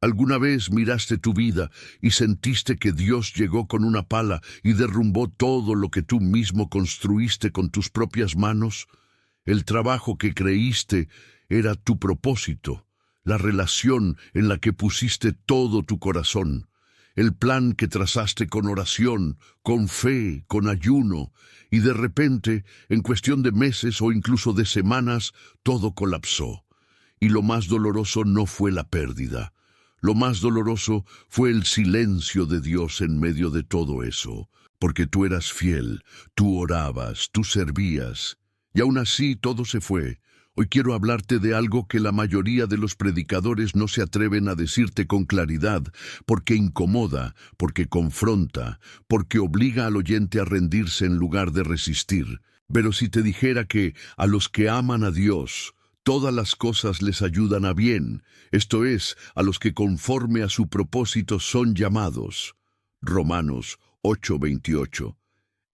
¿Alguna vez miraste tu vida y sentiste que Dios llegó con una pala y derrumbó todo lo que tú mismo construiste con tus propias manos? El trabajo que creíste era tu propósito, la relación en la que pusiste todo tu corazón, el plan que trazaste con oración, con fe, con ayuno, y de repente, en cuestión de meses o incluso de semanas, todo colapsó. Y lo más doloroso no fue la pérdida. Lo más doloroso fue el silencio de Dios en medio de todo eso, porque tú eras fiel, tú orabas, tú servías, y aún así todo se fue. Hoy quiero hablarte de algo que la mayoría de los predicadores no se atreven a decirte con claridad, porque incomoda, porque confronta, porque obliga al oyente a rendirse en lugar de resistir. Pero si te dijera que a los que aman a Dios, todas las cosas les ayudan a bien, esto es, a los que conforme a su propósito son llamados. Romanos 8:28.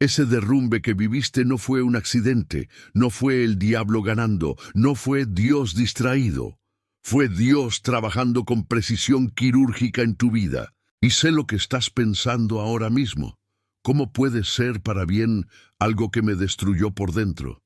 Ese derrumbe que viviste no fue un accidente, no fue el diablo ganando, no fue Dios distraído. Fue Dios trabajando con precisión quirúrgica en tu vida. Y sé lo que estás pensando ahora mismo. ¿Cómo puede ser para bien algo que me destruyó por dentro?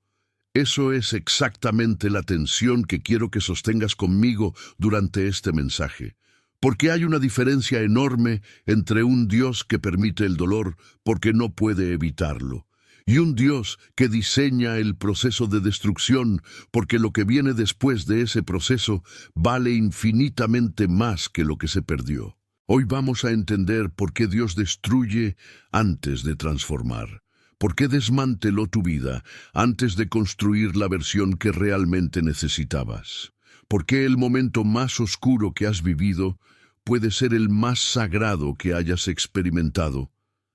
Eso es exactamente la tensión que quiero que sostengas conmigo durante este mensaje. Porque hay una diferencia enorme entre un Dios que permite el dolor porque no puede evitarlo, y un Dios que diseña el proceso de destrucción porque lo que viene después de ese proceso vale infinitamente más que lo que se perdió. Hoy vamos a entender por qué Dios destruye antes de transformar. ¿Por qué desmanteló tu vida antes de construir la versión que realmente necesitabas? ¿Por qué el momento más oscuro que has vivido puede ser el más sagrado que hayas experimentado,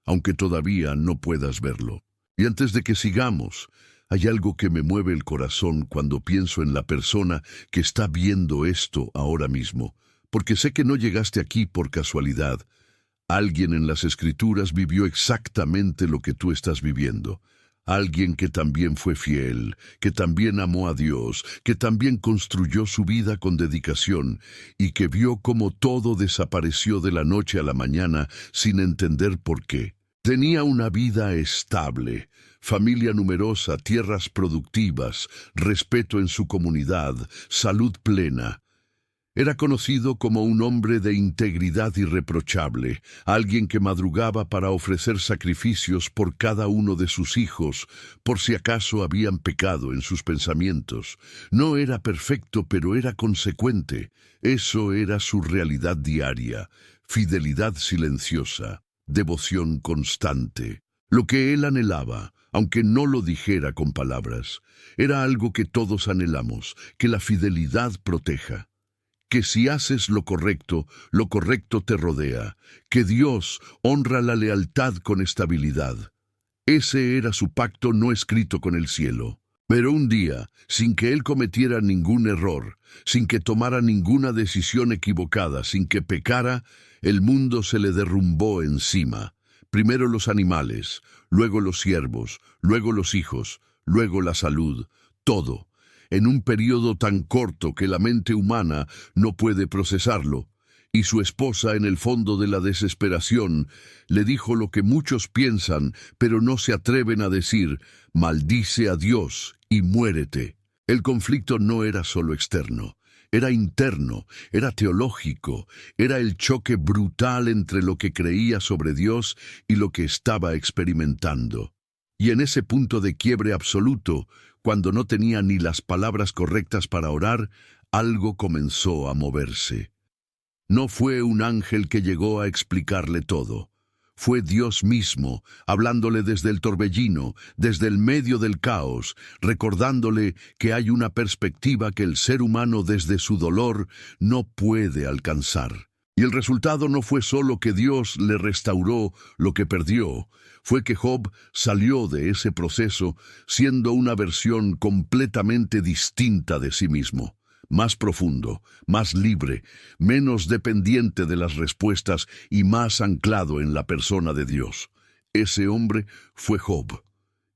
aunque todavía no puedas verlo? Y antes de que sigamos, hay algo que me mueve el corazón cuando pienso en la persona que está viendo esto ahora mismo, porque sé que no llegaste aquí por casualidad. Alguien en las Escrituras vivió exactamente lo que tú estás viviendo. Alguien que también fue fiel, que también amó a Dios, que también construyó su vida con dedicación y que vio cómo todo desapareció de la noche a la mañana sin entender por qué. Tenía una vida estable, familia numerosa, tierras productivas, respeto en su comunidad, salud plena. Era conocido como un hombre de integridad irreprochable, alguien que madrugaba para ofrecer sacrificios por cada uno de sus hijos, por si acaso habían pecado en sus pensamientos. No era perfecto, pero era consecuente. Eso era su realidad diaria, fidelidad silenciosa, devoción constante. Lo que él anhelaba, aunque no lo dijera con palabras, era algo que todos anhelamos, que la fidelidad proteja. Que si haces lo correcto te rodea, que Dios honra la lealtad con estabilidad. Ese era su pacto no escrito con el cielo. Pero un día, sin que él cometiera ningún error, sin que tomara ninguna decisión equivocada, sin que pecara, el mundo se le derrumbó encima. Primero los animales, luego los siervos, luego los hijos, luego la salud, todo, en un periodo tan corto que la mente humana no puede procesarlo. Y su esposa, en el fondo de la desesperación, le dijo lo que muchos piensan, pero no se atreven a decir: maldice a Dios y muérete. El conflicto no era solo externo, era interno, era teológico, era el choque brutal entre lo que creía sobre Dios y lo que estaba experimentando. Y en ese punto de quiebre absoluto, cuando no tenía ni las palabras correctas para orar, algo comenzó a moverse. No fue un ángel que llegó a explicarle todo. Fue Dios mismo, hablándole desde el torbellino, desde el medio del caos, recordándole que hay una perspectiva que el ser humano desde su dolor no puede alcanzar. Y el resultado no fue solo que Dios le restauró lo que perdió, fue que Job salió de ese proceso siendo una versión completamente distinta de sí mismo, más profundo, más libre, menos dependiente de las respuestas y más anclado en la persona de Dios. Ese hombre fue Job.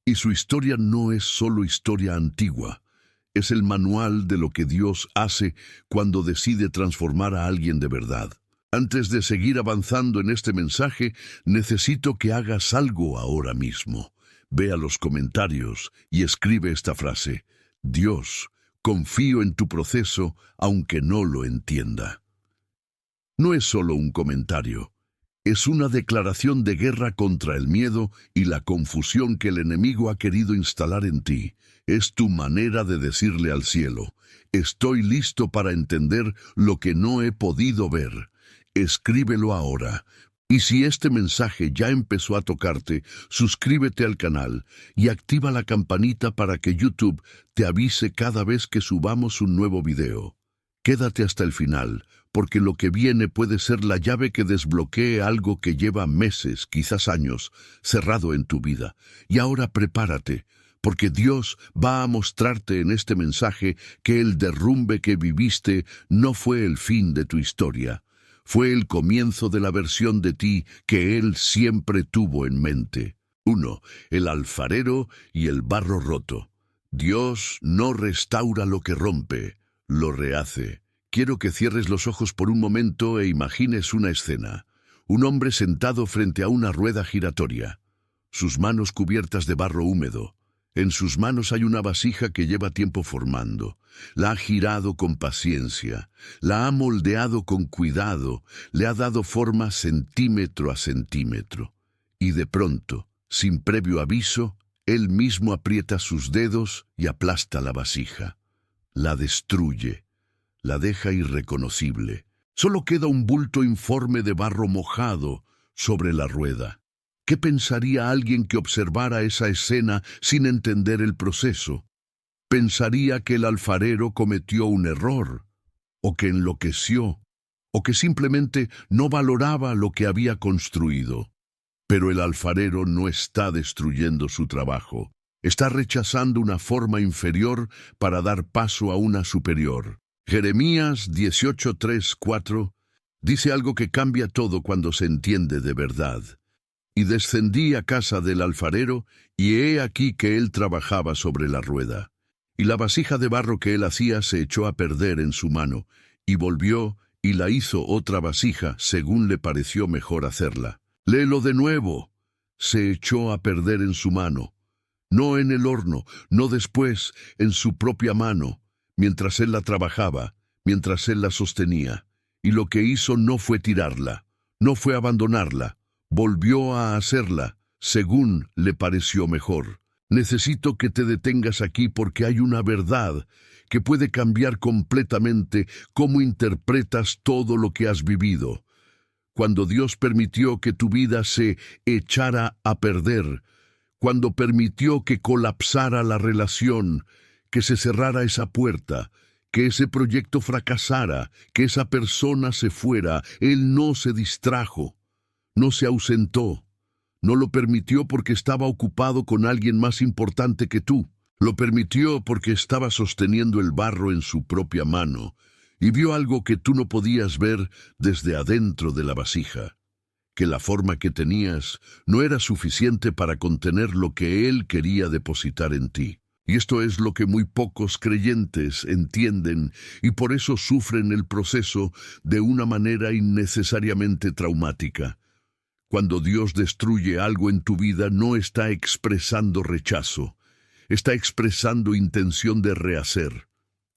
Y su historia no es solo historia antigua, es el manual de lo que Dios hace cuando decide transformar a alguien de verdad. Antes de seguir avanzando en este mensaje, necesito que hagas algo ahora mismo. Ve a los comentarios y escribe esta frase: Dios, confío en tu proceso aunque no lo entienda. No es solo un comentario. Es una declaración de guerra contra el miedo y la confusión que el enemigo ha querido instalar en ti. Es tu manera de decirle al cielo: estoy listo para entender lo que no he podido ver. Escríbelo ahora. Y si este mensaje ya empezó a tocarte, suscríbete al canal y activa la campanita para que YouTube te avise cada vez que subamos un nuevo video. Quédate hasta el final, porque lo que viene puede ser la llave que desbloquee algo que lleva meses, quizás años, cerrado en tu vida. Y ahora prepárate, porque Dios va a mostrarte en este mensaje que el derrumbe que viviste no fue el fin de tu historia. Fue el comienzo de la versión de ti que Él siempre tuvo en mente. 1. El alfarero y el barro roto. Dios no restaura lo que rompe, lo rehace. Quiero que cierres los ojos por un momento e imagines una escena. Un hombre sentado frente a una rueda giratoria, sus manos cubiertas de barro húmedo. En sus manos hay una vasija que lleva tiempo formando. La ha girado con paciencia, la ha moldeado con cuidado, le ha dado forma centímetro a centímetro. Y de pronto, sin previo aviso, él mismo aprieta sus dedos y aplasta la vasija. La destruye, la deja irreconocible. Solo queda un bulto informe de barro mojado sobre la rueda. ¿Qué pensaría alguien que observara esa escena sin entender el proceso? Pensaría que el alfarero cometió un error, o que enloqueció, o que simplemente no valoraba lo que había construido. Pero el alfarero no está destruyendo su trabajo. Está rechazando una forma inferior para dar paso a una superior. Jeremías 18:3-4 dice algo que cambia todo cuando se entiende de verdad. Y descendí a casa del alfarero, y he aquí que él trabajaba sobre la rueda. Y la vasija de barro que él hacía se echó a perder en su mano, y volvió y la hizo otra vasija según le pareció mejor hacerla. Léelo de nuevo. Se echó a perder en su mano. No en el horno, no después, en su propia mano, mientras él la trabajaba, mientras él la sostenía. Y lo que hizo no fue tirarla, no fue abandonarla. Volvió a hacerla, según le pareció mejor. Necesito que te detengas aquí porque hay una verdad que puede cambiar completamente cómo interpretas todo lo que has vivido. Cuando Dios permitió que tu vida se echara a perder, cuando permitió que colapsara la relación, que se cerrara esa puerta, que ese proyecto fracasara, que esa persona se fuera, Él no se distrajo. No se ausentó, no lo permitió porque estaba ocupado con alguien más importante que tú. Lo permitió porque estaba sosteniendo el barro en su propia mano y vio algo que tú no podías ver desde adentro de la vasija, que la forma que tenías no era suficiente para contener lo que Él quería depositar en ti. Y esto es lo que muy pocos creyentes entienden y por eso sufren el proceso de una manera innecesariamente traumática. Cuando Dios destruye algo en tu vida, no está expresando rechazo, está expresando intención de rehacer.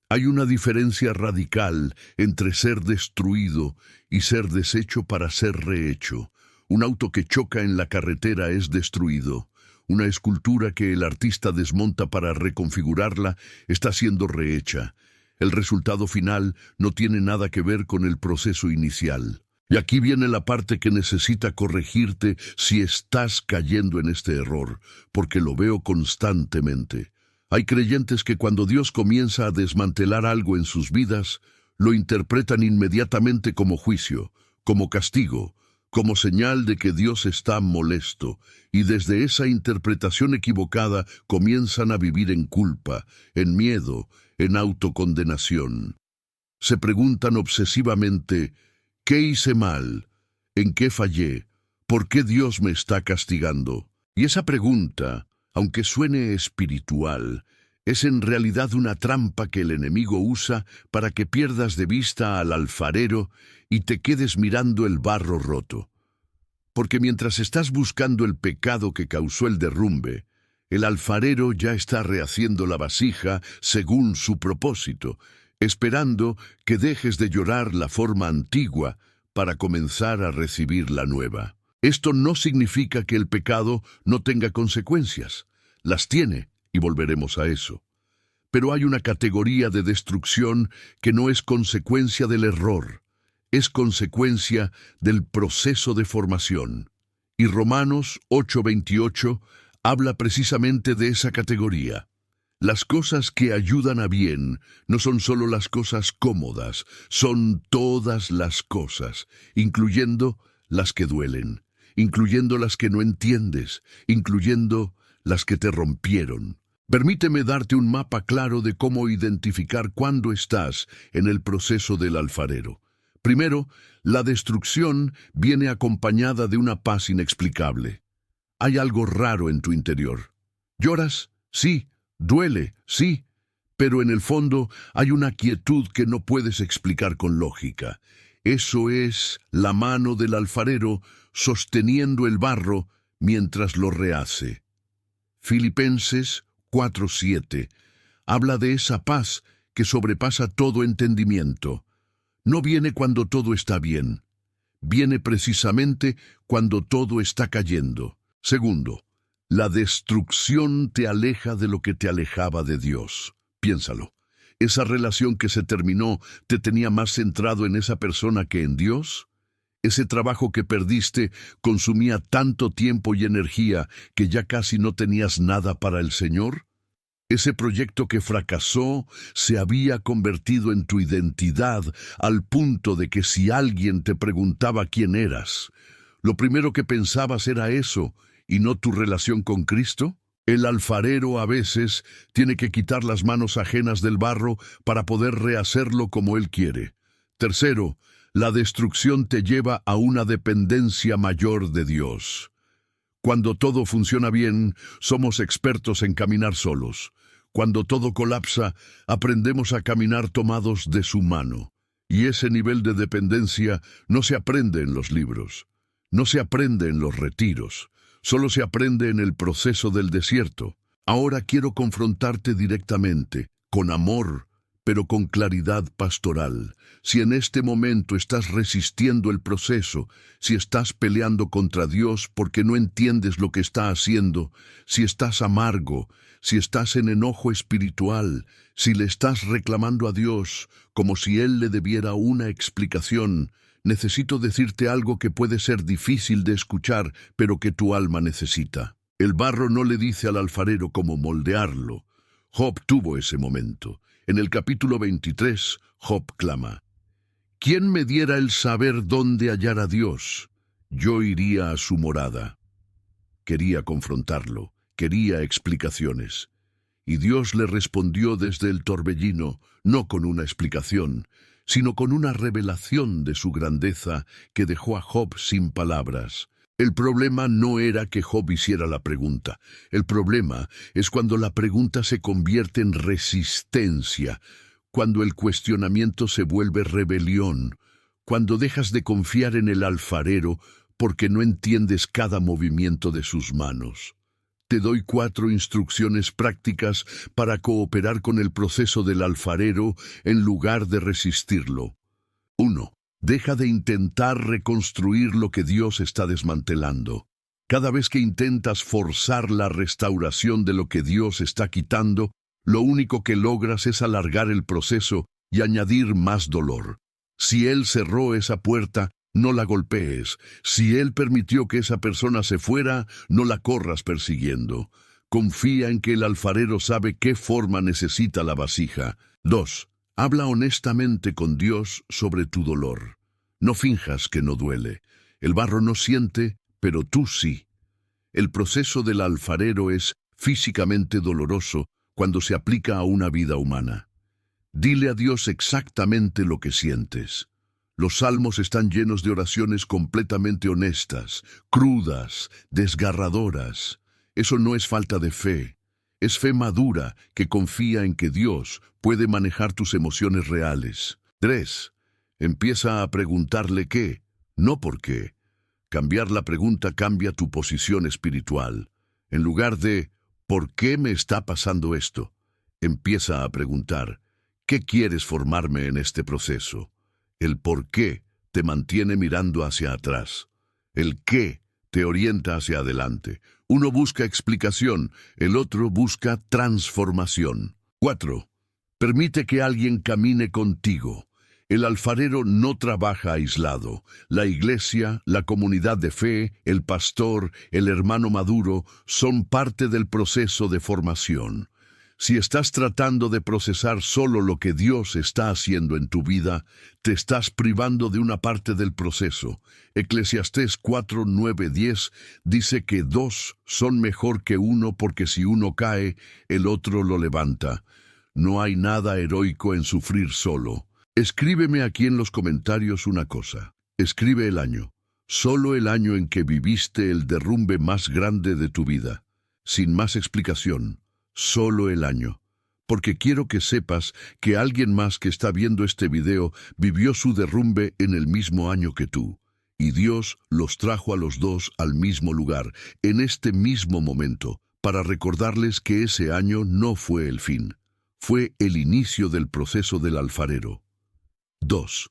Hay una diferencia radical entre ser destruido y ser deshecho para ser rehecho. Un auto que choca en la carretera es destruido. Una escultura que el artista desmonta para reconfigurarla está siendo rehecha. El resultado final no tiene nada que ver con el proceso inicial. Y aquí viene la parte que necesita corregirte si estás cayendo en este error, porque lo veo constantemente. Hay creyentes que cuando Dios comienza a desmantelar algo en sus vidas, lo interpretan inmediatamente como juicio, como castigo, como señal de que Dios está molesto, y desde esa interpretación equivocada comienzan a vivir en culpa, en miedo, en autocondenación. Se preguntan obsesivamente: ¿qué hice mal? ¿En qué fallé? ¿Por qué Dios me está castigando? Y esa pregunta, aunque suene espiritual, Es en realidad una trampa que el enemigo usa para que pierdas de vista al alfarero y te quedes mirando el barro roto. Porque mientras estás buscando el pecado que causó el derrumbe, el alfarero ya está rehaciendo la vasija según su propósito, esperando que dejes de llorar la forma antigua para comenzar a recibir la nueva. Esto no significa que el pecado no tenga consecuencias. Las tiene, y volveremos a eso. Pero hay una categoría de destrucción que no es consecuencia del error, es consecuencia del proceso de formación. Y Romanos 8:28 habla precisamente de esa categoría. Las cosas que ayudan a bien no son solo las cosas cómodas, son todas las cosas, incluyendo las que duelen, incluyendo las que no entiendes, incluyendo las que te rompieron. Permíteme darte un mapa claro de cómo identificar cuándo estás en el proceso del alfarero. Primero, la destrucción viene acompañada de una paz inexplicable. Hay algo raro en tu interior. ¿Lloras? Sí. Duele, sí. Pero en el fondo hay una quietud que no puedes explicar con lógica. Eso es la mano del alfarero sosteniendo el barro mientras lo rehace. Filipenses 4:7 habla de esa paz que sobrepasa todo entendimiento. No viene cuando todo está bien. Viene precisamente cuando todo está cayendo. Segundo, la destrucción te aleja de lo que te alejaba de Dios. Piénsalo. ¿Esa relación que se terminó te tenía más centrado en esa persona que en Dios? ¿Ese trabajo que perdiste consumía tanto tiempo y energía que ya casi no tenías nada para el Señor? ¿Ese proyecto que fracasó se había convertido en tu identidad al punto de que si alguien te preguntaba quién eras, lo primero que pensabas era eso y no tu relación con Cristo? El alfarero a veces tiene que quitar las manos ajenas del barro para poder rehacerlo como Él quiere. Tercero, la destrucción te lleva a una dependencia mayor de Dios. Cuando todo funciona bien, somos expertos en caminar solos. Cuando todo colapsa, aprendemos a caminar tomados de su mano. Y ese nivel de dependencia no se aprende en los libros, no se aprende en los retiros. Solo se aprende en el proceso del desierto. Ahora quiero confrontarte directamente, con amor, pero con claridad pastoral. Si en este momento estás resistiendo el proceso, si estás peleando contra Dios porque no entiendes lo que está haciendo, si estás amargo, si estás en enojo espiritual, si le estás reclamando a Dios como si Él le debiera una explicación, necesito decirte algo que puede ser difícil de escuchar, pero que tu alma necesita. El barro no le dice al alfarero cómo moldearlo. Job tuvo ese momento. En el capítulo 23, Job clama: ¿Quién me diera el saber dónde hallar a Dios? Yo iría a su morada. Quería confrontarlo, quería explicaciones. Y Dios le respondió desde el torbellino, no con una explicación, sino con una revelación de su grandeza que dejó a Job sin palabras. El problema no era que Job hiciera la pregunta. El problema es cuando la pregunta se convierte en resistencia, cuando el cuestionamiento se vuelve rebelión, cuando dejas de confiar en el alfarero porque no entiendes cada movimiento de sus manos. Te doy 4 instrucciones prácticas para cooperar con el proceso del alfarero en lugar de resistirlo. 1. Deja de intentar reconstruir lo que Dios está desmantelando. Cada vez que intentas forzar la restauración de lo que Dios está quitando, lo único que logras es alargar el proceso y añadir más dolor. Si Él cerró esa puerta, no la golpees. Si Él permitió que esa persona se fuera, no la corras persiguiendo. Confía en que el alfarero sabe qué forma necesita la vasija. 2. Habla honestamente con Dios sobre tu dolor. No finjas que no duele. El barro no siente, pero tú sí. El proceso del alfarero es físicamente doloroso cuando se aplica a una vida humana. Dile a Dios exactamente lo que sientes. Los salmos están llenos de oraciones completamente honestas, crudas, desgarradoras. Eso no es falta de fe. Es fe madura que confía en que Dios puede manejar tus emociones reales. 3. Empieza a preguntarle qué, no por qué. Cambiar la pregunta cambia tu posición espiritual. En lugar de ¿por qué me está pasando esto?, empieza a preguntar ¿qué quieres formarme en este proceso? El por qué te mantiene mirando hacia atrás. El qué te orienta hacia adelante. Uno busca explicación, el otro busca transformación. 4. Permite que alguien camine contigo. El alfarero no trabaja aislado. La iglesia, la comunidad de fe, el pastor, el hermano maduro son parte del proceso de formación. Si estás tratando de procesar solo lo que Dios está haciendo en tu vida, te estás privando de una parte del proceso. Eclesiastés 4, 9, 10 dice que 2 son mejor que 1 porque si uno cae, el otro lo levanta. No hay nada heroico en sufrir solo. Escríbeme aquí en los comentarios una cosa. Escribe el año. Solo el año en que viviste el derrumbe más grande de tu vida. Sin más explicación. Solo el año. Porque quiero que sepas que alguien más que está viendo este video vivió su derrumbe en el mismo año que tú. Y Dios los trajo a los dos al mismo lugar, en este mismo momento, para recordarles que ese año no fue el fin. Fue el inicio del proceso del alfarero. 2.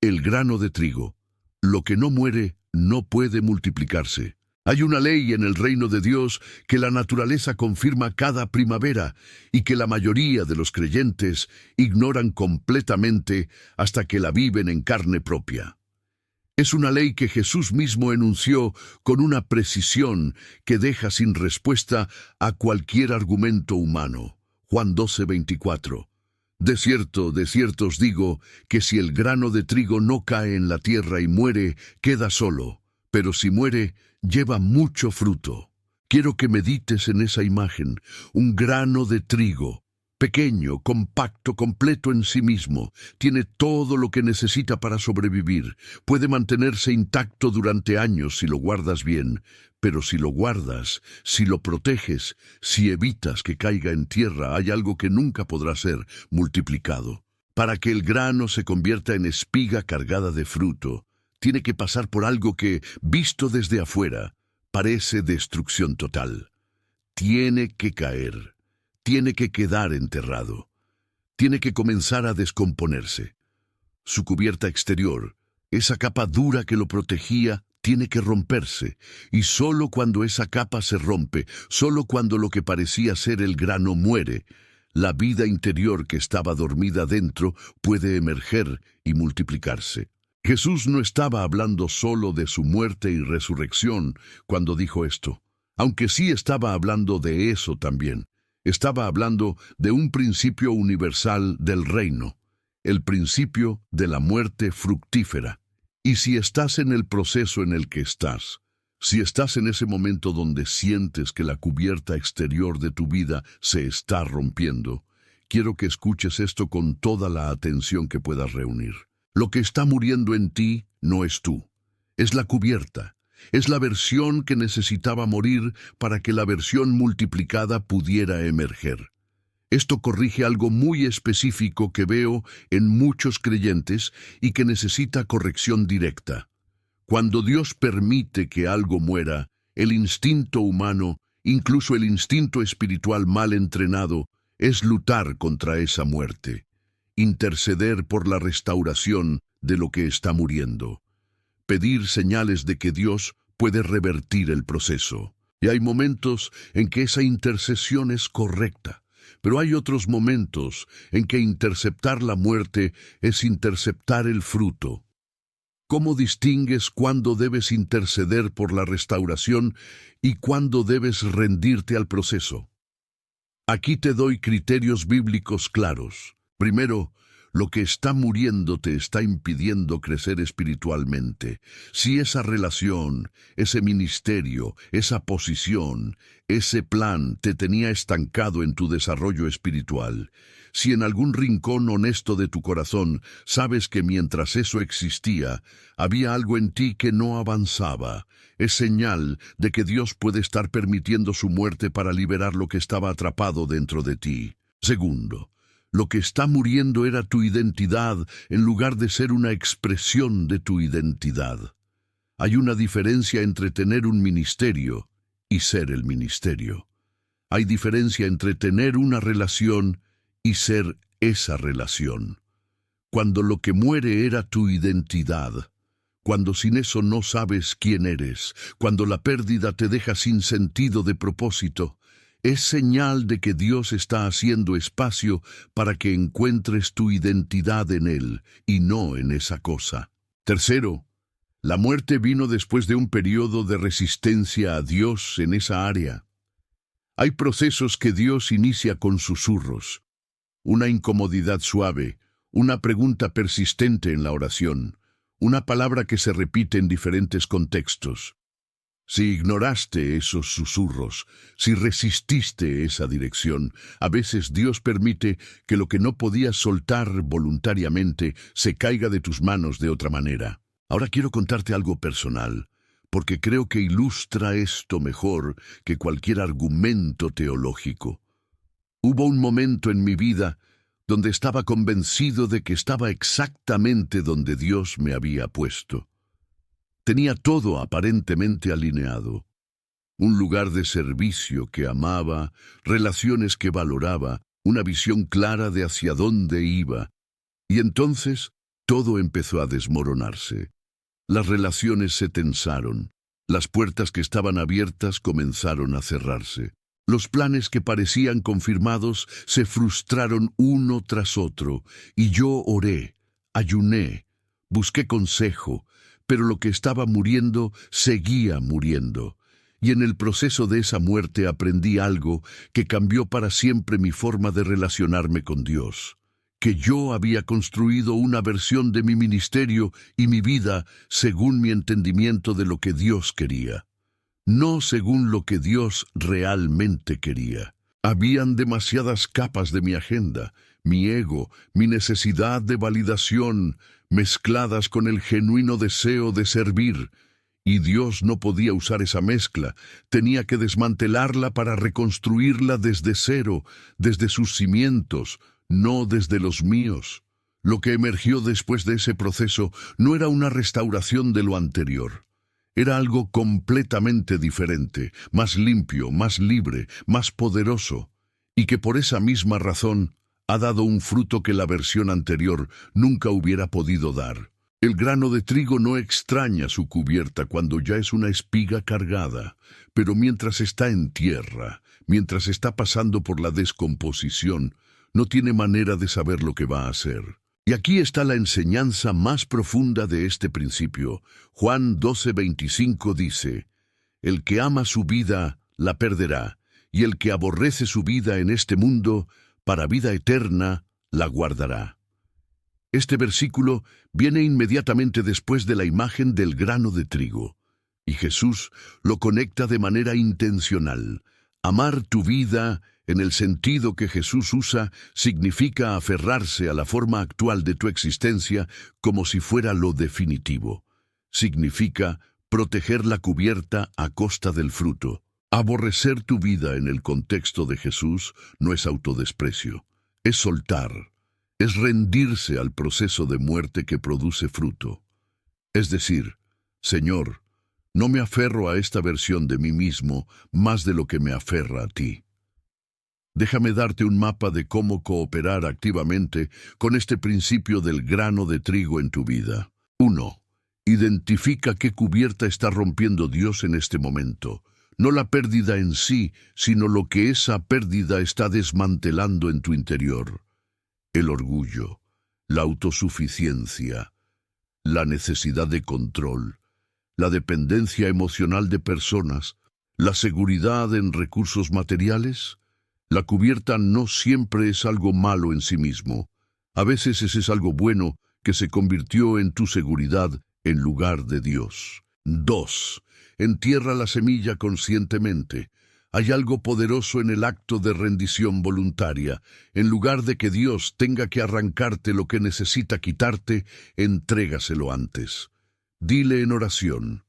El grano de trigo. Lo que no muere no puede multiplicarse. Hay una ley en el reino de Dios que la naturaleza confirma cada primavera y que la mayoría de los creyentes ignoran completamente hasta que la viven en carne propia. Es una ley que Jesús mismo enunció con una precisión que deja sin respuesta a cualquier argumento humano. Juan 12:24. De cierto os digo que si el grano de trigo no cae en la tierra y muere, queda solo, pero si muere, lleva mucho fruto. Quiero que medites en esa imagen, un grano de trigo, pequeño, compacto, completo en sí mismo, tiene todo lo que necesita para sobrevivir, puede mantenerse intacto durante años si lo guardas bien, pero si lo guardas, si lo proteges, si evitas que caiga en tierra, hay algo que nunca podrá ser multiplicado. Para que el grano se convierta en espiga cargada de fruto, tiene que pasar por algo que, visto desde afuera, parece destrucción total. Tiene que caer, tiene que quedar enterrado, tiene que comenzar a descomponerse. Su cubierta exterior, esa capa dura que lo protegía, tiene que romperse, y solo cuando esa capa se rompe, solo cuando lo que parecía ser el grano muere, la vida interior que estaba dormida dentro puede emerger y multiplicarse. Jesús no estaba hablando solo de su muerte y resurrección cuando dijo esto, aunque sí estaba hablando de eso también. Estaba hablando de un principio universal del reino, el principio de la muerte fructífera. Y si estás en el proceso en el que estás, si estás en ese momento donde sientes que la cubierta exterior de tu vida se está rompiendo, quiero que escuches esto con toda la atención que puedas reunir. Lo que está muriendo en ti no es tú, es la cubierta, es la versión que necesitaba morir para que la versión multiplicada pudiera emerger. Esto corrige algo muy específico que veo en muchos creyentes y que necesita corrección directa. Cuando Dios permite que algo muera, el instinto humano, incluso el instinto espiritual mal entrenado, es luchar contra esa muerte, interceder por la restauración de lo que está muriendo, pedir señales de que Dios puede revertir el proceso. Y hay momentos en que esa intercesión es correcta. Pero hay otros momentos en que interceptar la muerte es interceptar el fruto. ¿Cómo distingues cuándo debes interceder por la restauración y cuándo debes rendirte al proceso? Aquí te doy criterios bíblicos claros. Primero, Lo que está muriendo te está impidiendo crecer espiritualmente. Si esa relación, ese ministerio, esa posición, ese plan te tenía estancado en tu desarrollo espiritual, si en algún rincón honesto de tu corazón sabes que mientras eso existía, había algo en ti que no avanzaba, es señal de que Dios puede estar permitiendo su muerte para liberar lo que estaba atrapado dentro de ti. Segundo, lo que está muriendo era tu identidad en lugar de ser una expresión de tu identidad. Hay una diferencia entre tener un ministerio y ser el ministerio. Hay diferencia entre tener una relación y ser esa relación. Cuando lo que muere era tu identidad, cuando sin eso no sabes quién eres, cuando la pérdida te deja sin sentido de propósito, es señal de que Dios está haciendo espacio para que encuentres tu identidad en Él y no en esa cosa. Tercero, la muerte vino después de un periodo de resistencia a Dios en esa área. Hay procesos que Dios inicia con susurros, una incomodidad suave, una pregunta persistente en la oración, una palabra que se repite en diferentes contextos. Si ignoraste esos susurros, si resististe esa dirección, a veces Dios permite que lo que no podías soltar voluntariamente se caiga de tus manos de otra manera. Ahora quiero contarte algo personal, porque creo que ilustra esto mejor que cualquier argumento teológico. Hubo un momento en mi vida donde estaba convencido de que estaba exactamente donde Dios me había puesto. Tenía todo aparentemente alineado. Un lugar de servicio que amaba, relaciones que valoraba, una visión clara de hacia dónde iba. Y entonces todo empezó a desmoronarse. Las relaciones se tensaron. Las puertas que estaban abiertas comenzaron a cerrarse. Los planes que parecían confirmados se frustraron uno tras otro, y yo oré, ayuné, busqué consejo, pero lo que estaba muriendo seguía muriendo. Y en el proceso de esa muerte aprendí algo que cambió para siempre mi forma de relacionarme con Dios. Que yo había construido una versión de mi ministerio y mi vida según mi entendimiento de lo que Dios quería, no según lo que Dios realmente quería. Habían demasiadas capas de mi agenda, mi ego, mi necesidad de validación, mezcladas con el genuino deseo de servir, y Dios no podía usar esa mezcla, tenía que desmantelarla para reconstruirla desde cero, desde sus cimientos, no desde los míos. Lo que emergió después de ese proceso no era una restauración de lo anterior. Era algo completamente diferente, más limpio, más libre, más poderoso, y que por esa misma razón ha dado un fruto que la versión anterior nunca hubiera podido dar. El grano de trigo no extraña su cubierta cuando ya es una espiga cargada, pero mientras está en tierra, mientras está pasando por la descomposición, no tiene manera de saber lo que va a hacer. Y aquí está la enseñanza más profunda de este principio. Juan 12:25 dice, «El que ama su vida, la perderá, y el que aborrece su vida en este mundo, para vida eterna, la guardará». Este versículo viene inmediatamente después de la imagen del grano de trigo, y Jesús lo conecta de manera intencional. Amar tu vida, en el sentido que Jesús usa, significa aferrarse a la forma actual de tu existencia como si fuera lo definitivo. Significa proteger la cubierta a costa del fruto. Aborrecer tu vida en el contexto de Jesús no es autodesprecio, es soltar, es rendirse al proceso de muerte que produce fruto. Es decir, Señor, no me aferro a esta versión de mí mismo más de lo que me aferra a ti. Déjame darte un mapa de cómo cooperar activamente con este principio del grano de trigo en tu vida. 1. Identifica qué cubierta está rompiendo Dios en este momento. No la pérdida en sí, sino lo que esa pérdida está desmantelando en tu interior. El orgullo, la autosuficiencia, la necesidad de control, la dependencia emocional de personas, la seguridad en recursos materiales. La cubierta no siempre es algo malo en sí mismo. A veces ese es algo bueno que se convirtió en tu seguridad en lugar de Dios. 2. Entierra la semilla conscientemente. Hay algo poderoso en el acto de rendición voluntaria. En lugar de que Dios tenga que arrancarte lo que necesita quitarte, entrégaselo antes. Dile en oración: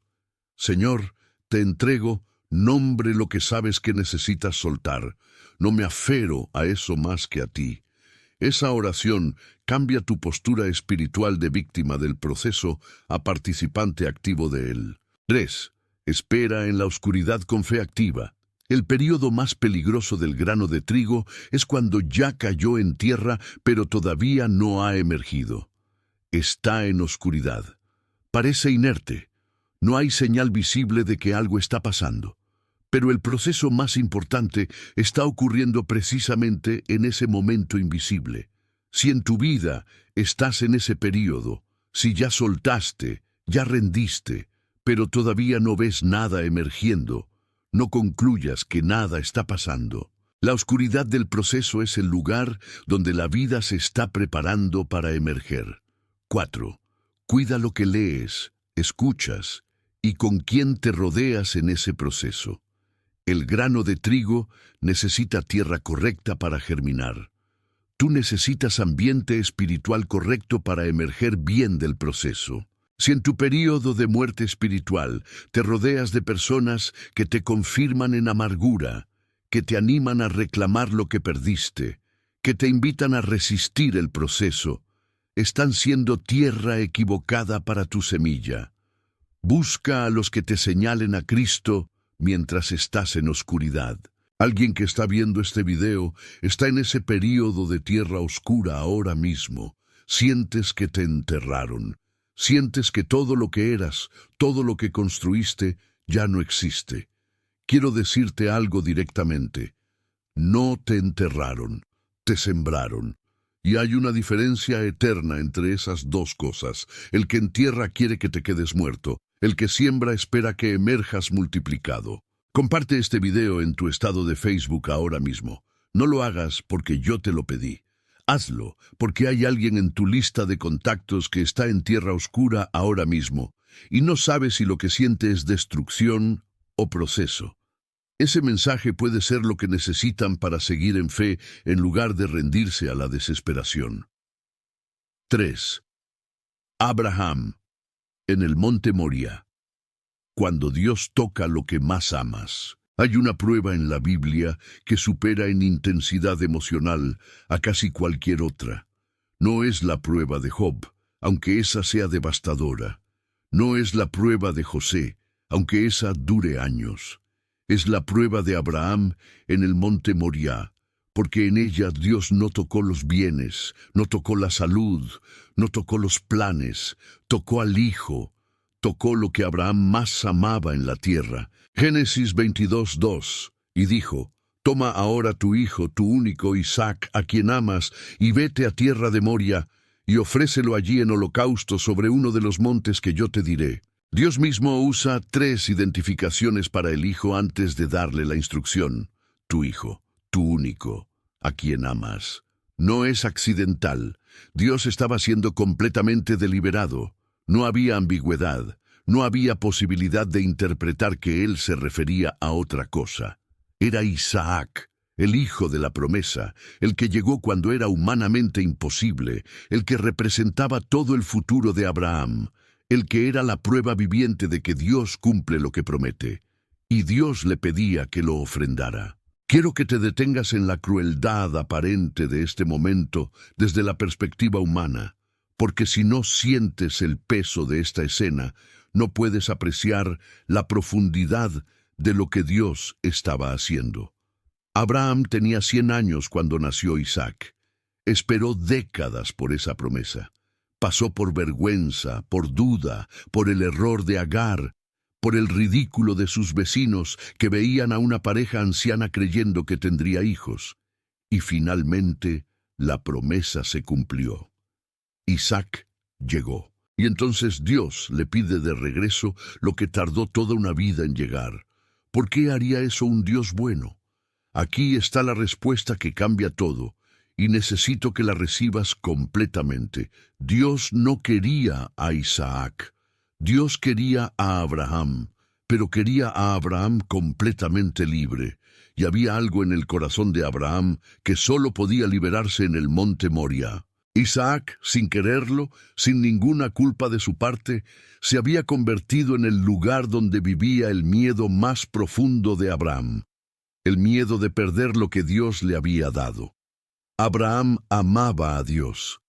Señor, te entrego, nombre lo que sabes que necesitas soltar. No me afero a eso más que a ti. Esa oración cambia tu postura espiritual de víctima del proceso a participante activo de él. 3. Espera en la oscuridad con fe activa. El período más peligroso del grano de trigo es cuando ya cayó en tierra, pero todavía no ha emergido. Está en oscuridad. Parece inerte. No hay señal visible de que algo está pasando. Pero el proceso más importante está ocurriendo precisamente en ese momento invisible. Si en tu vida estás en ese período, si ya soltaste, ya rendiste, pero todavía no ves nada emergiendo, no concluyas que nada está pasando. La oscuridad del proceso es el lugar donde la vida se está preparando para emerger. 4. Cuida lo que lees, escuchas y con quién te rodeas en ese proceso. El grano de trigo necesita tierra correcta para germinar. Tú necesitas ambiente espiritual correcto para emerger bien del proceso. Si en tu período de muerte espiritual te rodeas de personas que te confirman en amargura, que te animan a reclamar lo que perdiste, que te invitan a resistir el proceso, están siendo tierra equivocada para tu semilla. Busca a los que te señalen a Cristo mientras estás en oscuridad. Alguien que está viendo este video está en ese período de tierra oscura ahora mismo. Sientes que te enterraron. Sientes que todo lo que eras, todo lo que construiste, ya no existe. Quiero decirte algo directamente. No te enterraron, te sembraron. Y hay una diferencia eterna entre esas dos cosas. El que entierra quiere que te quedes muerto. El que siembra espera que emerjas multiplicado. Comparte este video en tu estado de Facebook ahora mismo. No lo hagas porque yo te lo pedí. Hazlo porque hay alguien en tu lista de contactos que está en tierra oscura ahora mismo y no sabe si lo que siente es destrucción o proceso. Ese mensaje puede ser lo que necesitan para seguir en fe en lugar de rendirse a la desesperación. 3. Abraham, en el monte Moria. Cuando Dios toca lo que más amas. Hay una prueba en la Biblia que supera en intensidad emocional a casi cualquier otra. No es la prueba de Job, aunque esa sea devastadora. No es la prueba de José, aunque esa dure años. Es la prueba de Abraham en el monte Moriah, porque en ella Dios no tocó los bienes, no tocó la salud, no tocó los planes, tocó al Hijo, tocó lo que Abraham más amaba en la tierra. Génesis 22:2, y dijo: Toma ahora tu hijo, tu único Isaac, a quien amas, y vete a tierra de Moria, y ofrécelo allí en holocausto sobre uno de los montes que yo te diré. Dios mismo usa 3 identificaciones para el hijo antes de darle la instrucción. Tu hijo, tu único, a quien amas. No es accidental. Dios estaba siendo completamente deliberado. No había ambigüedad. No había posibilidad de interpretar que él se refería a otra cosa. Era Isaac, el hijo de la promesa, el que llegó cuando era humanamente imposible, el que representaba todo el futuro de Abraham, el que era la prueba viviente de que Dios cumple lo que promete. Y Dios le pedía que lo ofrendara. Quiero que te detengas en la crueldad aparente de este momento desde la perspectiva humana, porque si no sientes el peso de esta escena, no puedes apreciar la profundidad de lo que Dios estaba haciendo. Abraham tenía 100 años cuando nació Isaac. Esperó décadas por esa promesa. Pasó por vergüenza, por duda, por el error de Agar, por el ridículo de sus vecinos que veían a una pareja anciana creyendo que tendría hijos. Y finalmente la promesa se cumplió. Isaac llegó. Y entonces Dios le pide de regreso lo que tardó toda una vida en llegar. ¿Por qué haría eso un Dios bueno? Aquí está la respuesta que cambia todo, y necesito que la recibas completamente. Dios no quería a Isaac. Dios quería a Abraham, pero quería a Abraham completamente libre. Y había algo en el corazón de Abraham que solo podía liberarse en el monte Moria. Isaac, sin quererlo, sin ninguna culpa de su parte, se había convertido en el lugar donde vivía el miedo más profundo de Abraham, el miedo de perder lo que Dios le había dado. Abraham amaba a Dios,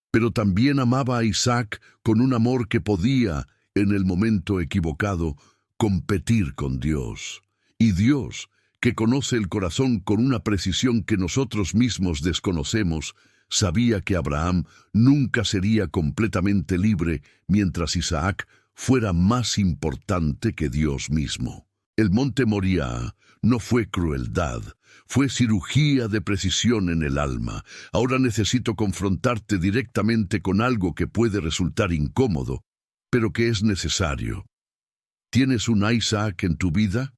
pero también amaba a Isaac con un amor que podía, en el momento equivocado, competir con Dios. Y Dios, que conoce el corazón con una precisión que nosotros mismos desconocemos, sabía que Abraham nunca sería completamente libre mientras Isaac fuera más importante que Dios mismo. El monte Moriah no fue crueldad, fue cirugía de precisión en el alma. Ahora necesito confrontarte directamente con algo que puede resultar incómodo, pero que es necesario. ¿Tienes un Isaac en tu vida?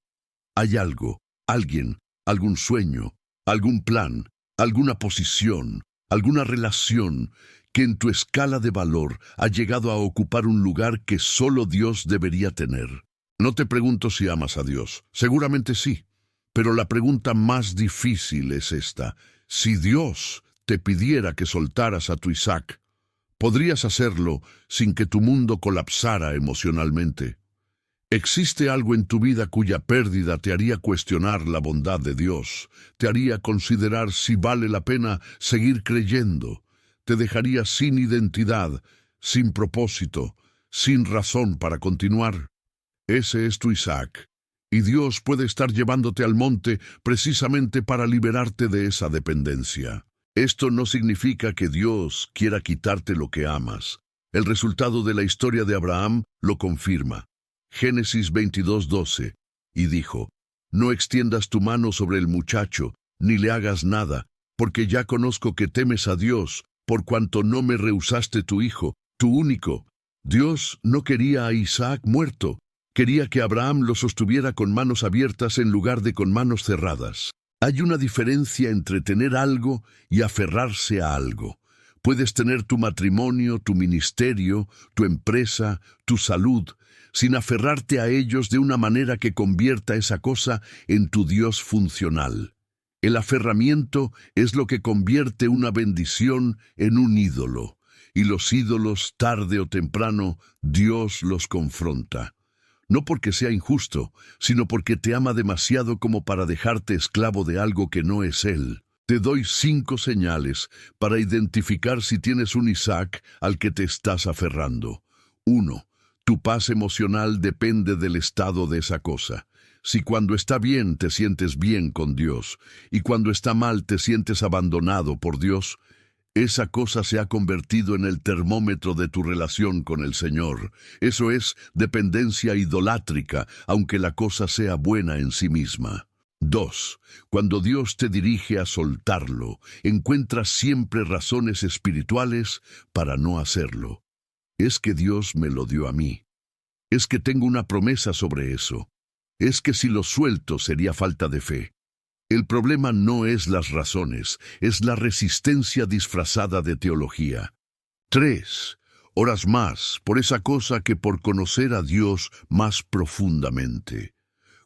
¿Hay algo, alguien, algún sueño, algún plan, alguna posición, alguna relación que en tu escala de valor ha llegado a ocupar un lugar que solo Dios debería tener? No te pregunto si amas a Dios, seguramente sí, pero la pregunta más difícil es esta. Si Dios te pidiera que soltaras a tu Isaac, ¿podrías hacerlo sin que tu mundo colapsara emocionalmente? ¿Existe algo en tu vida cuya pérdida te haría cuestionar la bondad de Dios? ¿Te haría considerar si vale la pena seguir creyendo? ¿Te dejaría sin identidad, sin propósito, sin razón para continuar? Ese es tu Isaac, y Dios puede estar llevándote al monte precisamente para liberarte de esa dependencia. Esto no significa que Dios quiera quitarte lo que amas. El resultado de la historia de Abraham lo confirma. Génesis 22:12, y dijo: No extiendas tu mano sobre el muchacho, ni le hagas nada, porque ya conozco que temes a Dios, por cuanto no me rehusaste tu hijo, tu único. Dios no quería a Isaac muerto, quería que Abraham lo sostuviera con manos abiertas en lugar de con manos cerradas. Hay una diferencia entre tener algo y aferrarse a algo. Puedes tener tu matrimonio, tu ministerio, tu empresa, tu salud, sin aferrarte a ellos de una manera que convierta esa cosa en tu Dios funcional. El aferramiento es lo que convierte una bendición en un ídolo, y los ídolos, tarde o temprano, Dios los confronta. No porque sea injusto, sino porque te ama demasiado como para dejarte esclavo de algo que no es Él. Te doy 5 señales para identificar si tienes un Isaac al que te estás aferrando. 1. Tu paz emocional depende del estado de esa cosa. Si cuando está bien te sientes bien con Dios, y cuando está mal te sientes abandonado por Dios, esa cosa se ha convertido en el termómetro de tu relación con el Señor. Eso es dependencia idolátrica, aunque la cosa sea buena en sí misma. 2. Cuando Dios te dirige a soltarlo, encuentras siempre razones espirituales para no hacerlo. Es que Dios me lo dio a mí. Es que tengo una promesa sobre eso. Es que si lo suelto sería falta de fe. El problema no es las razones, es la resistencia disfrazada de teología. 3. Oras más por esa cosa que por conocer a Dios más profundamente.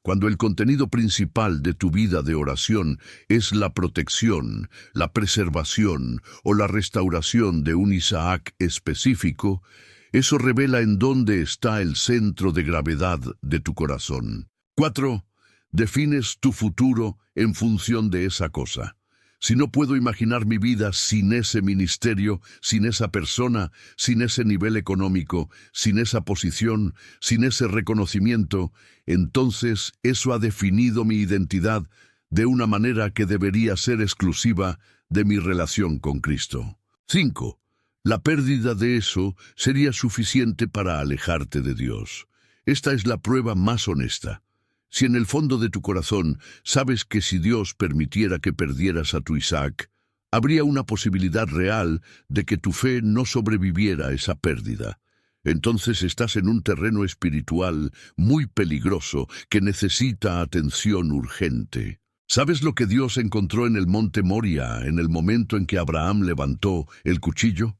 Cuando el contenido principal de tu vida de oración es la protección, la preservación o la restauración de un Isaac específico, eso revela en dónde está el centro de gravedad de tu corazón. 4. Defines tu futuro en función de esa cosa. Si no puedo imaginar mi vida sin ese ministerio, sin esa persona, sin ese nivel económico, sin esa posición, sin ese reconocimiento, entonces eso ha definido mi identidad de una manera que debería ser exclusiva de mi relación con Cristo. 5. La pérdida de eso sería suficiente para alejarte de Dios. Esta es la prueba más honesta. Si en el fondo de tu corazón sabes que si Dios permitiera que perdieras a tu Isaac, habría una posibilidad real de que tu fe no sobreviviera a esa pérdida. Entonces estás en un terreno espiritual muy peligroso que necesita atención urgente. ¿Sabes lo que Dios encontró en el monte Moria en el momento en que Abraham levantó el cuchillo?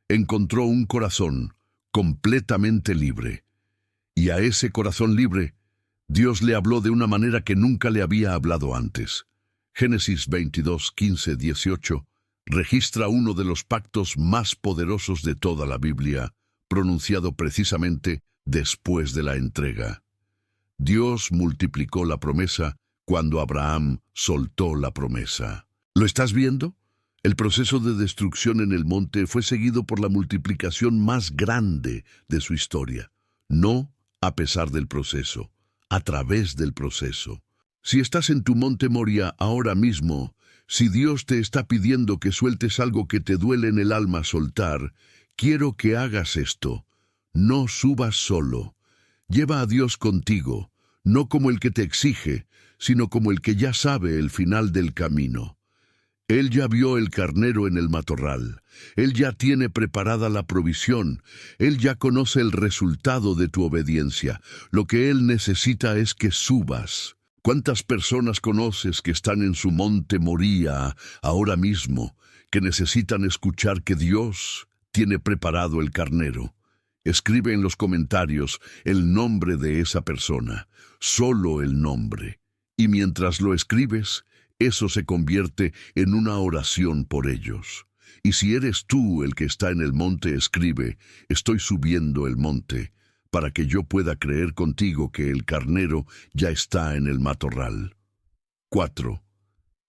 Encontró un corazón completamente libre. Y a ese corazón libre, Dios le habló de una manera que nunca le había hablado antes. Génesis 22, 15, 18 registra uno de los pactos más poderosos de toda la Biblia, pronunciado precisamente después de la entrega. Dios multiplicó la promesa cuando Abraham soltó la promesa. ¿Lo estás viendo? El proceso de destrucción en el monte fue seguido por la multiplicación más grande de su historia. No a pesar del proceso, a través del proceso. Si estás en tu monte Moria ahora mismo, si Dios te está pidiendo que sueltes algo que te duele en el alma soltar, quiero que hagas esto. No subas solo. Lleva a Dios contigo, no como el que te exige, sino como el que ya sabe el final del camino. Él ya vio el carnero en el matorral. Él ya tiene preparada la provisión. Él ya conoce el resultado de tu obediencia. Lo que Él necesita es que subas. ¿Cuántas personas conoces que están en su monte Moría ahora mismo, que necesitan escuchar que Dios tiene preparado el carnero? Escribe en los comentarios el nombre de esa persona, solo el nombre. Y mientras lo escribes, eso se convierte en una oración por ellos. Y si eres tú el que está en el monte, escribe: estoy subiendo el monte, para que yo pueda creer contigo que el carnero ya está en el matorral. 4.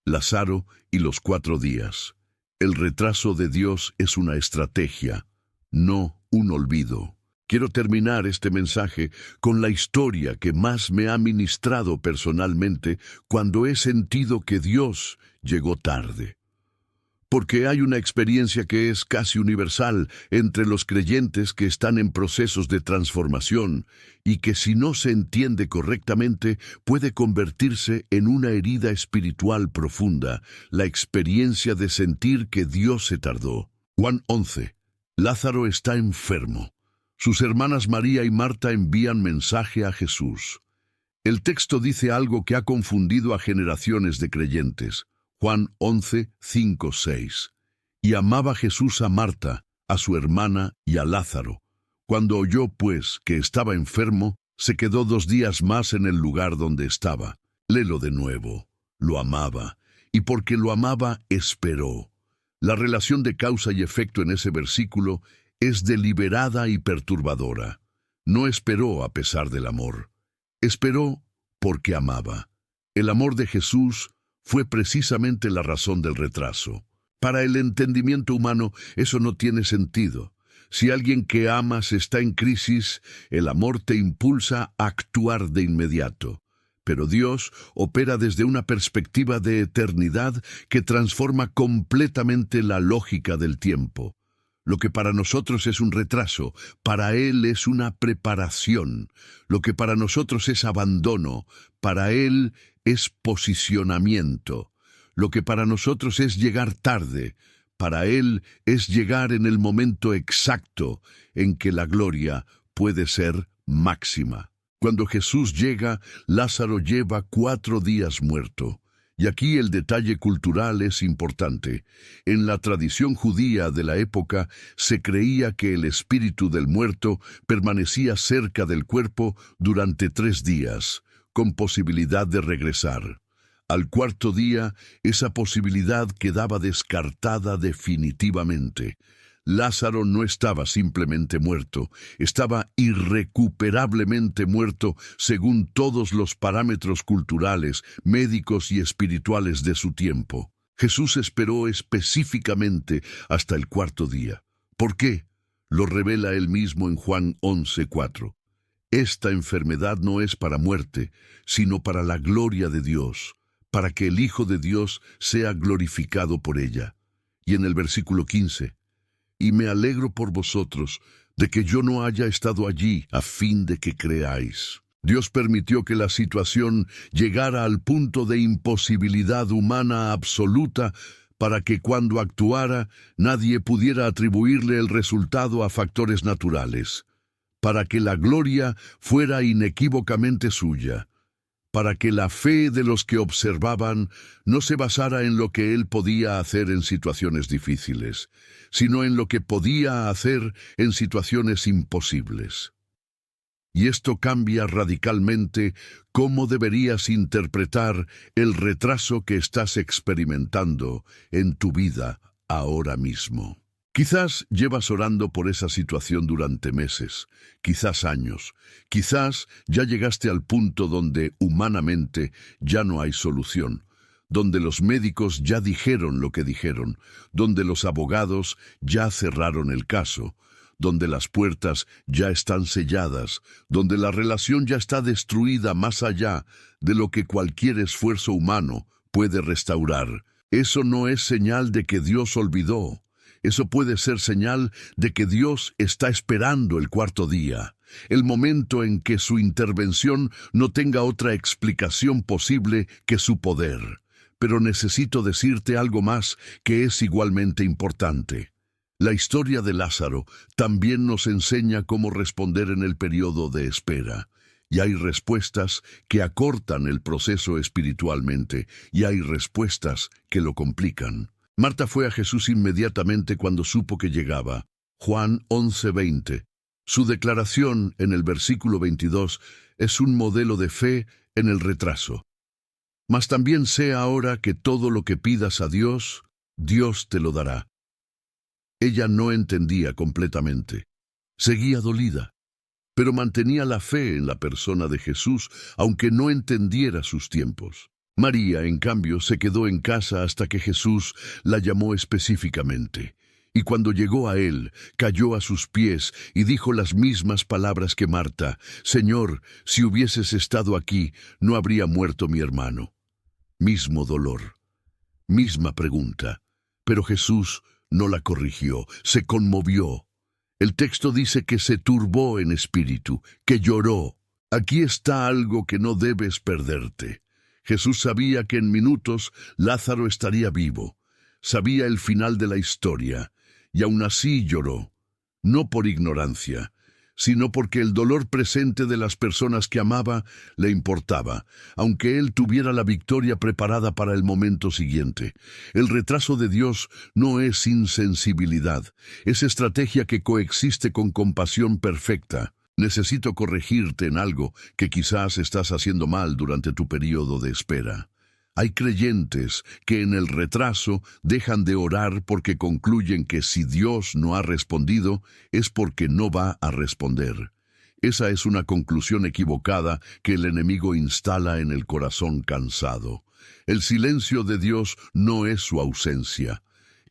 Lázaro y los 4 días. El retraso de Dios es una estrategia, no un olvido. Quiero terminar este mensaje con la historia que más me ha ministrado personalmente cuando he sentido que Dios llegó tarde. Porque hay una experiencia que es casi universal entre los creyentes que están en procesos de transformación y que, si no se entiende correctamente, puede convertirse en una herida espiritual profunda, la experiencia de sentir que Dios se tardó. Juan 11. Lázaro está enfermo. Sus hermanas María y Marta envían mensaje a Jesús. El texto dice algo que ha confundido a generaciones de creyentes. Juan 11, 5, 6. Y amaba Jesús a Marta, a su hermana y a Lázaro. Cuando oyó, pues, que estaba enfermo, se quedó 2 días más en el lugar donde estaba. Léelo de nuevo. Lo amaba, y porque lo amaba, esperó. La relación de causa y efecto en ese versículo es deliberada y perturbadora. No esperó a pesar del amor. Esperó porque amaba. El amor de Jesús fue precisamente la razón del retraso. Para el entendimiento humano, eso no tiene sentido. Si alguien que amas está en crisis, el amor te impulsa a actuar de inmediato. Pero Dios opera desde una perspectiva de eternidad que transforma completamente la lógica del tiempo. Lo que para nosotros es un retraso, para Él es una preparación. Lo que para nosotros es abandono, para Él es posicionamiento. Lo que para nosotros es llegar tarde, para Él es llegar en el momento exacto en que la gloria puede ser máxima. Cuando Jesús llega, Lázaro lleva 4 días muerto. Y aquí el detalle cultural es importante. En la tradición judía de la época se creía que el espíritu del muerto permanecía cerca del cuerpo durante 3 días, con posibilidad de regresar. Al 4.º día, esa posibilidad quedaba descartada definitivamente. Lázaro no estaba simplemente muerto, estaba irrecuperablemente muerto según todos los parámetros culturales, médicos y espirituales de su tiempo. Jesús esperó específicamente hasta el 4.º día. ¿Por qué? Lo revela él mismo en Juan 11:4. Esta enfermedad no es para muerte, sino para la gloria de Dios, para que el Hijo de Dios sea glorificado por ella. Y en el versículo 15, y me alegro por vosotros de que yo no haya estado allí a fin de que creáis. Dios permitió que la situación llegara al punto de imposibilidad humana absoluta para que cuando actuara nadie pudiera atribuirle el resultado a factores naturales, para que la gloria fuera inequívocamente suya. para que la fe de los que observaban no se basara en lo que él podía hacer en situaciones difíciles, sino en lo que podía hacer en situaciones imposibles. Y esto cambia radicalmente cómo deberías interpretar el retraso que estás experimentando en tu vida ahora mismo. Quizás llevas orando por esa situación durante meses, quizás años, quizás ya llegaste al punto donde humanamente ya no hay solución, donde los médicos ya dijeron lo que dijeron, donde los abogados ya cerraron el caso, donde las puertas ya están selladas, donde la relación ya está destruida más allá de lo que cualquier esfuerzo humano puede restaurar. Eso no es señal de que Dios olvidó. Eso puede ser señal de que Dios está esperando el cuarto día, el momento en que su intervención no tenga otra explicación posible que su poder. Pero necesito decirte algo más que es igualmente importante. La historia de Lázaro también nos enseña cómo responder en el periodo de espera. Y hay respuestas que acortan el proceso espiritualmente, y hay respuestas que lo complican. Marta fue a Jesús inmediatamente cuando supo que llegaba. Juan 11:20. Su declaración en el versículo 22 es un modelo de fe en el retraso. Mas también sé ahora que todo lo que pidas a Dios, Dios te lo dará. Ella no entendía completamente. Seguía dolida, pero mantenía la fe en la persona de Jesús, aunque no entendiera sus tiempos. María, en cambio, se quedó en casa hasta que Jesús la llamó específicamente. Y cuando llegó a él, cayó a sus pies y dijo las mismas palabras que Marta: «Señor, si hubieses estado aquí, no habría muerto mi hermano». Mismo dolor, misma pregunta, pero Jesús no la corrigió, se conmovió. El texto dice que se turbó en espíritu, que lloró. Aquí está algo que no debes perderte. Jesús sabía que en minutos Lázaro estaría vivo. Sabía el final de la historia, y aún así lloró. No por ignorancia, sino porque el dolor presente de las personas que amaba le importaba, aunque él tuviera la victoria preparada para el momento siguiente. El retraso de Dios no es insensibilidad, es estrategia que coexiste con compasión perfecta. Necesito corregirte en algo que quizás estás haciendo mal durante tu periodo de espera. Hay creyentes que en el retraso dejan de orar porque concluyen que si Dios no ha respondido, es porque no va a responder. Esa es una conclusión equivocada que el enemigo instala en el corazón cansado. El silencio de Dios no es su ausencia,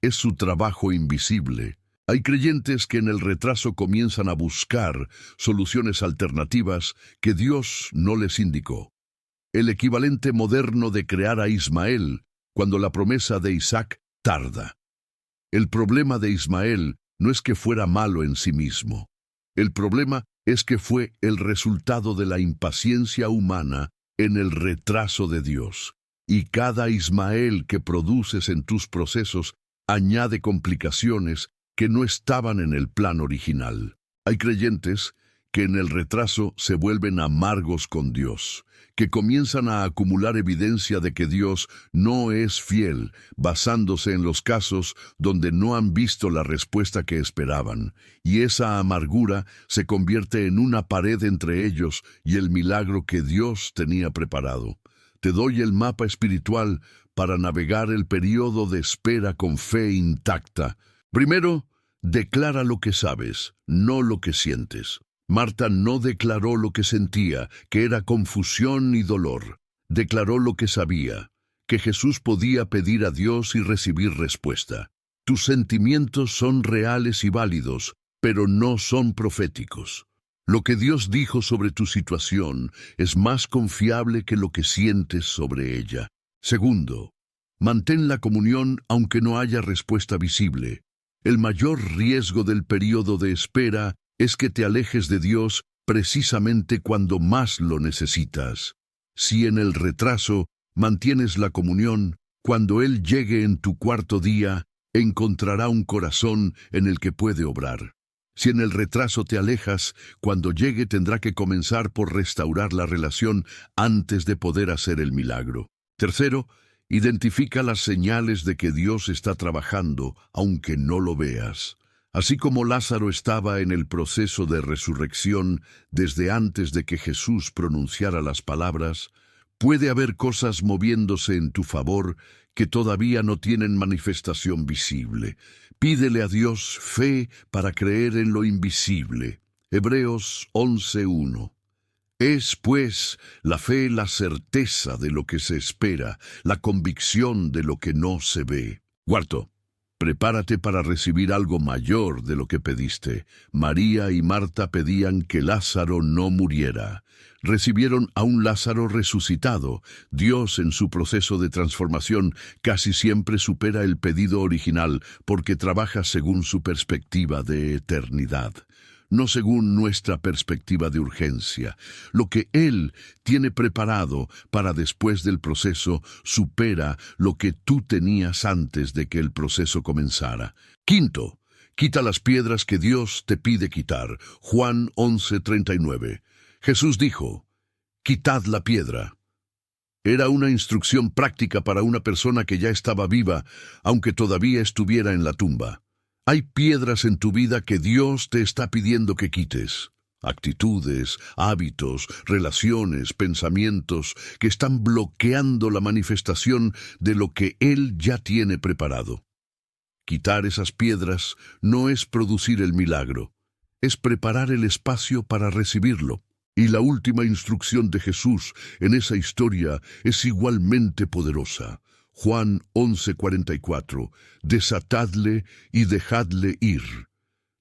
es su trabajo invisible. Hay creyentes que en el retraso comienzan a buscar soluciones alternativas que Dios no les indicó. El equivalente moderno de crear a Ismael cuando la promesa de Isaac tarda. El problema de Ismael no es que fuera malo en sí mismo. El problema es que fue el resultado de la impaciencia humana en el retraso de Dios. Y cada Ismael que produces en tus procesos añade complicaciones que no estaban en el plan original. Hay creyentes que en el retraso se vuelven amargos con Dios, que comienzan a acumular evidencia de que Dios no es fiel, basándose en los casos donde no han visto la respuesta que esperaban, y esa amargura se convierte en una pared entre ellos y el milagro que Dios tenía preparado. Te doy el mapa espiritual para navegar el periodo de espera con fe intacta. Primero, declara lo que sabes, no lo que sientes. Marta no declaró lo que sentía, que era confusión y dolor. Declaró lo que sabía, que Jesús podía pedir a Dios y recibir respuesta. Tus sentimientos son reales y válidos, pero no son proféticos. Lo que Dios dijo sobre tu situación es más confiable que lo que sientes sobre ella. Segundo, mantén la comunión aunque no haya respuesta visible. El mayor riesgo del periodo de espera es que te alejes de Dios precisamente cuando más lo necesitas. Si en el retraso mantienes la comunión, cuando Él llegue en tu cuarto día, encontrará un corazón en el que puede obrar. Si en el retraso te alejas, cuando llegue tendrá que comenzar por restaurar la relación antes de poder hacer el milagro. Tercero, identifica las señales de que Dios está trabajando, aunque no lo veas. Así como Lázaro estaba en el proceso de resurrección desde antes de que Jesús pronunciara las palabras, puede haber cosas moviéndose en tu favor que todavía no tienen manifestación visible. Pídele a Dios fe para creer en lo invisible. Hebreos 11:1. Es, pues, la fe la certeza de lo que se espera, la convicción de lo que no se ve. Cuarto, prepárate para recibir algo mayor de lo que pediste. María y Marta pedían que Lázaro no muriera. Recibieron a un Lázaro resucitado. Dios, en su proceso de transformación, casi siempre supera el pedido original porque trabaja según su perspectiva de eternidad, no según nuestra perspectiva de urgencia. Lo que Él tiene preparado para después del proceso supera lo que tú tenías antes de que el proceso comenzara. Quinto, quita las piedras que Dios te pide quitar. Juan 11:39. Jesús dijo, «Quitad la piedra». Era una instrucción práctica para una persona que ya estaba viva, aunque todavía estuviera en la tumba. Hay piedras en tu vida que Dios te está pidiendo que quites. Actitudes, hábitos, relaciones, pensamientos que están bloqueando la manifestación de lo que Él ya tiene preparado. Quitar esas piedras no es producir el milagro, es preparar el espacio para recibirlo. Y la última instrucción de Jesús en esa historia es igualmente poderosa. Juan 11:44, desatadle y dejadle ir.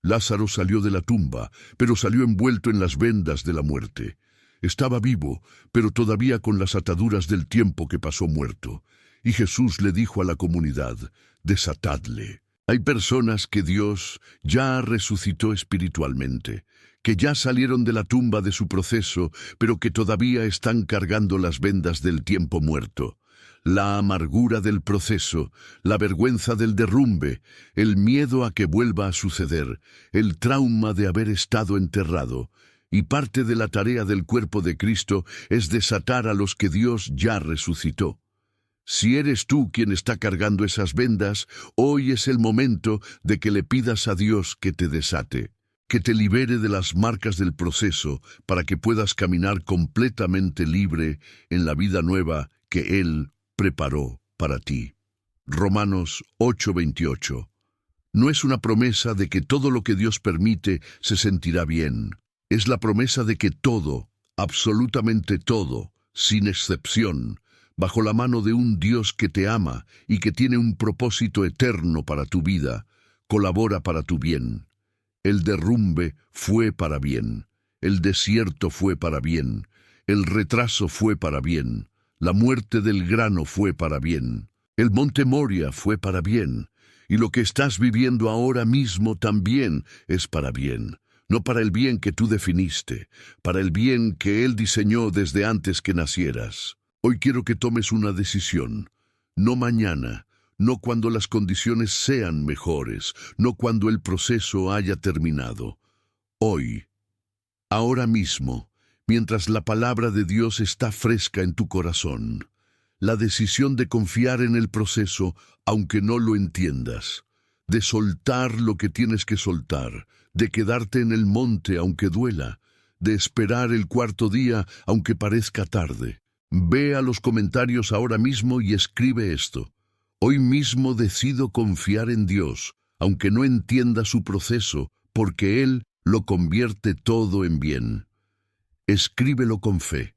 Lázaro salió de la tumba, pero salió envuelto en las vendas de la muerte. Estaba vivo, pero todavía con las ataduras del tiempo que pasó muerto. Y Jesús le dijo a la comunidad, desatadle. Hay personas que Dios ya resucitó espiritualmente, que ya salieron de la tumba de su proceso, pero que todavía están cargando las vendas del tiempo muerto. La amargura del proceso, la vergüenza del derrumbe, el miedo a que vuelva a suceder, el trauma de haber estado enterrado. Y parte de la tarea del cuerpo de Cristo es desatar a los que Dios ya resucitó. Si eres tú quien está cargando esas vendas, hoy es el momento de que le pidas a Dios que te desate, que te libere de las marcas del proceso para que puedas caminar completamente libre en la vida nueva que Él preparó para ti. Romanos 8:28. No es una promesa de que todo lo que Dios permite se sentirá bien. Es la promesa de que todo, absolutamente todo, sin excepción, bajo la mano de un Dios que te ama y que tiene un propósito eterno para tu vida, colabora para tu bien. El derrumbe fue para bien, el desierto fue para bien, el retraso fue para bien, la muerte del grano fue para bien, el monte Moria fue para bien, y lo que estás viviendo ahora mismo también es para bien, no para el bien que tú definiste, para el bien que Él diseñó desde antes que nacieras. Hoy quiero que tomes una decisión, no mañana, no cuando las condiciones sean mejores, no cuando el proceso haya terminado. Hoy, ahora mismo, mientras la palabra de Dios está fresca en tu corazón, la decisión de confiar en el proceso, aunque no lo entiendas, de soltar lo que tienes que soltar, de quedarte en el monte aunque duela, de esperar el cuarto día aunque parezca tarde. Ve a los comentarios ahora mismo y escribe esto. Hoy mismo decido confiar en Dios, aunque no entienda su proceso, porque Él lo convierte todo en bien. Escríbelo con fe,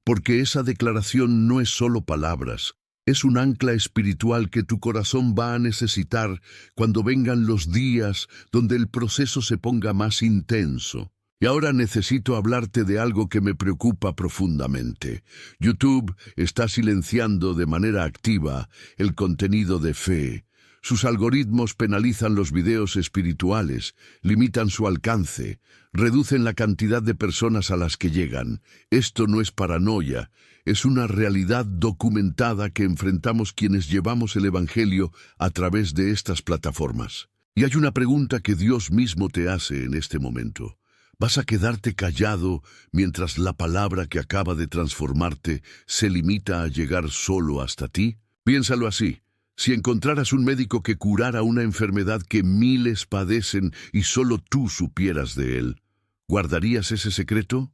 porque esa declaración no es solo palabras, es un ancla espiritual que tu corazón va a necesitar cuando vengan los días donde el proceso se ponga más intenso. Y ahora necesito hablarte de algo que me preocupa profundamente. YouTube está silenciando de manera activa el contenido de fe. Sus algoritmos penalizan los videos espirituales, limitan su alcance, reducen la cantidad de personas a las que llegan. Esto no es paranoia, es una realidad documentada que enfrentamos quienes llevamos el Evangelio a través de estas plataformas. Y hay una pregunta que Dios mismo te hace en este momento. ¿Vas a quedarte callado mientras la palabra que acaba de transformarte se limita a llegar solo hasta ti? Piénsalo así. Si encontraras un médico que curara una enfermedad que miles padecen y solo tú supieras de él, ¿guardarías ese secreto?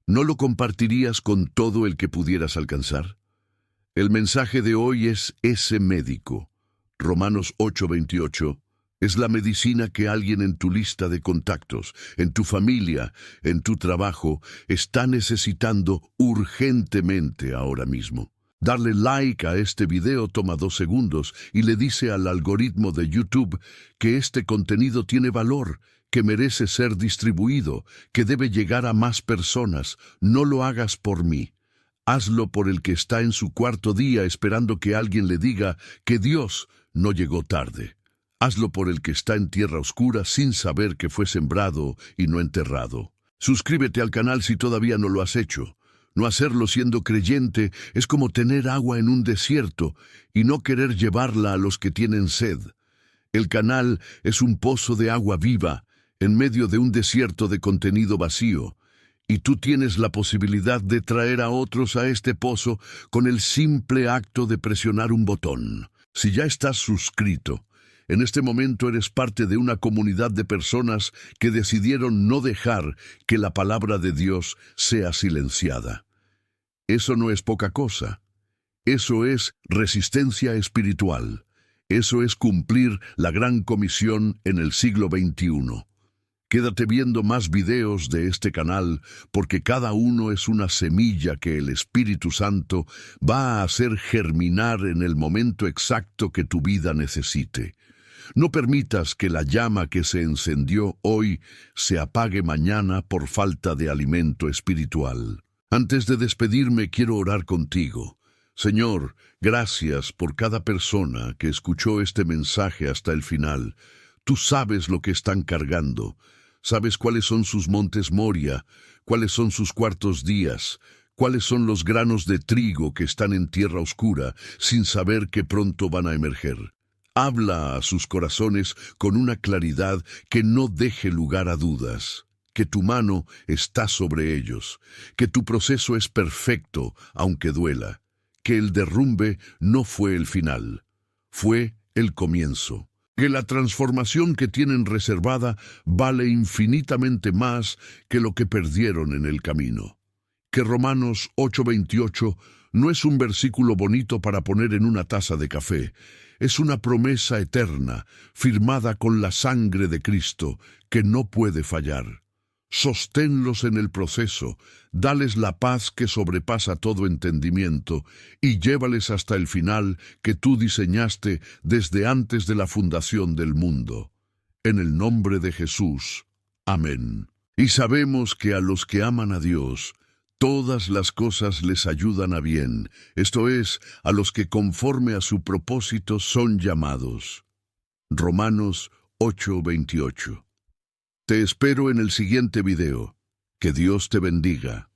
¿No lo compartirías con todo el que pudieras alcanzar? El mensaje de hoy es ese médico. Romanos 8:28. Es la medicina que alguien en tu lista de contactos, en tu familia, en tu trabajo, está necesitando urgentemente ahora mismo. Darle like a este video toma 2 segundos y le dice al algoritmo de YouTube que este contenido tiene valor, que merece ser distribuido, que debe llegar a más personas. No lo hagas por mí. Hazlo por el que está en su cuarto día esperando que alguien le diga que Dios no llegó tarde. Hazlo por el que está en tierra oscura sin saber que fue sembrado y no enterrado. Suscríbete al canal si todavía no lo has hecho. No hacerlo siendo creyente es como tener agua en un desierto y no querer llevarla a los que tienen sed. El canal es un pozo de agua viva en medio de un desierto de contenido vacío, y tú tienes la posibilidad de traer a otros a este pozo con el simple acto de presionar un botón. Si ya estás suscrito, en este momento eres parte de una comunidad de personas que decidieron no dejar que la palabra de Dios sea silenciada. Eso no es poca cosa. Eso es resistencia espiritual. Eso es cumplir la gran comisión en el siglo XXI. Quédate viendo más videos de este canal porque cada uno es una semilla que el Espíritu Santo va a hacer germinar en el momento exacto que tu vida necesite. No permitas que la llama que se encendió hoy se apague mañana por falta de alimento espiritual. Antes de despedirme, quiero orar contigo. Señor, gracias por cada persona que escuchó este mensaje hasta el final. Tú sabes lo que están cargando. Sabes cuáles son sus montes Moria, cuáles son sus cuartos días, cuáles son los granos de trigo que están en tierra oscura sin saber que pronto van a emerger. Habla a sus corazones con una claridad que no deje lugar a dudas, que tu mano está sobre ellos, que tu proceso es perfecto aunque duela, que el derrumbe no fue el final, fue el comienzo, que la transformación que tienen reservada vale infinitamente más que lo que perdieron en el camino. Que Romanos 8:28 no es un versículo bonito para poner en una taza de café. Es una promesa eterna, firmada con la sangre de Cristo, que no puede fallar. Sosténlos en el proceso, dales la paz que sobrepasa todo entendimiento y llévales hasta el final que tú diseñaste desde antes de la fundación del mundo. En el nombre de Jesús. Amén. Y sabemos que a los que aman a Dios, todas las cosas les ayudan a bien, esto es, a los que conforme a su propósito son llamados. Romanos 8:28. Te espero en el siguiente video. Que Dios te bendiga.